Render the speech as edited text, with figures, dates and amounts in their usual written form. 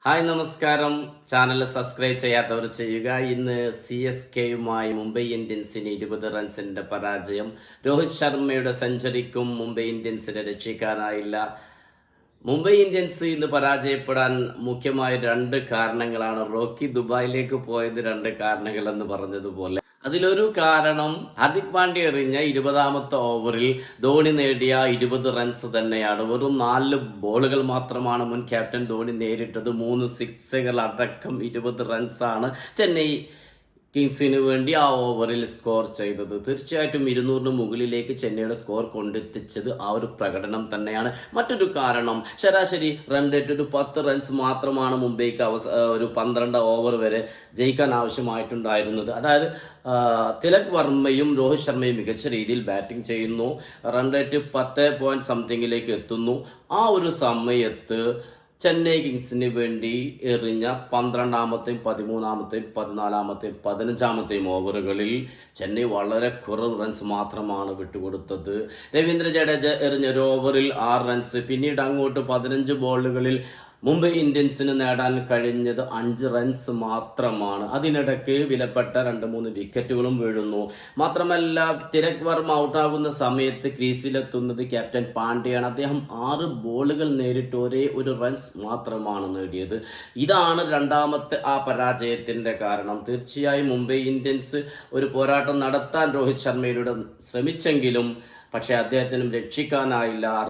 Hi നമസ്കാരം. Channel subscribe ചെയ്യാത്തവർ ചെയ്യുക. ഇന്ന് CSKയുമായി മുംബൈ ഇന്ത്യൻസിന് 20 റൺസിന്റെ പരാജയം. രോഹിത് ശർമ്മയുടെ സെഞ്ചുറിക്കും മുംബൈ ഇന്ത്യൻസിനെ രക്ഷിക്കാനായില്ല. മുംബൈ ഇന്ത്യൻസ് ഇന്ന് പരാജയപ്പെടാൻ മുഖ്യമായ 2 കാരണങ്ങളാണ്. റോക്കി ദുബായിലേക്ക് പോയത് 2 കാരണങ്ങൾ എന്ന് പറഞ്ഞതുപോലെ അതിലൊരു കാരണം ഹാർദിക് പാണ്ഡ്യ എറിഞ്ഞ 20ാമത്തെ ഓവറിൽ ധോണി നേടിയ 20 റൺസ് തന്നെയാണ്. വെറും 4 ബോളുകൾ മാത്രമാണ് മുൻ ക്യാപ്റ്റൻ ധോണി നേരിട്ടത്. 3 സിക്സുകൾ അടക്കം 20 റൺസാണ് ചെന്നൈ കിങ്സിന് വേണ്ടി ആ ഓവറിൽ സ്കോർ ചെയ്തത്. തീർച്ചയായിട്ടും 200 മുകളിലേക്ക് ചെന്നൈയുടെ സ്കോർ കൊണ്ടെത്തിച്ചത് ആ ഒരു പ്രകടനം തന്നെയാണ്. മറ്റൊരു കാരണം ശരാശരി റൺ റേറ്റ് ഒരു 10 റൺസ് മാത്രമാണ് മുംബൈക്ക് ഒരു 12 ഓവർ വരെ ജയിക്കാൻ ആവശ്യമായിട്ടുണ്ടായിരുന്നത്. അതായത് തിലക് വർമ്മയും രോഹിത് ശർമ്മയും മികച്ച രീതിയിൽ ബാറ്റിംഗ് ചെയ്യുന്നു. റൺ റേറ്റ് 10 പോയിന്റ് സംതിങ്ങിലേക്ക് എത്തുന്നു. ആ ഒരു സമയത്ത് ചെന്നൈ കിങ്സിന് വേണ്ടി എറിഞ്ഞ 12ാമത്തെയും 13ാമത്തെയും 14ാമത്തെയും 15ാമത്തെയും ഓവറുകളിൽ ചെന്നൈ വളരെ കുറവ് റൺസ് മാത്രമാണ് വിട്ടുകൊടുത്തത്. രവീന്ദ്ര ജഡേജ എറിഞ്ഞ ഒരു ഓവറിൽ 6 റൺസ്. പിന്നീട് അങ്ങോട്ട് 15 ബോളുകളിൽ മുംബൈ ഇന്ത്യൻസിന് നേടാൻ കഴിഞ്ഞത് 5 റൺസ് മാത്രമാണ്. അതിനിടയ്ക്ക് വിലപ്പെട്ട 2-3 വിക്കറ്റുകളും വീഴുന്നു. മാത്രമല്ല, തിലക് വർമ്മ ഔട്ടാകുന്ന സമയത്ത് ക്രീസിലെത്തുന്നത് ക്യാപ്റ്റൻ പാണ്ഡ്യയാണ്. അദ്ദേഹം 6 ബോളുകൾ നേരിട്ട് ഒരേ ഒരു റൺസ് മാത്രമാണ് നേടിയത്. ഇതാണ് 2ാമത്തെ ആ പരാജയത്തിന്റെ കാരണം. തീർച്ചയായും മുംബൈ ഇന്ത്യൻസ് ഒരു പോരാട്ടം നടത്താൻ രോഹിത് ശർമ്മയിലൂടെ ശ്രമിച്ചെങ്കിലും പക്ഷെ അദ്ദേഹത്തിനും രക്ഷിക്കാനായില്ല.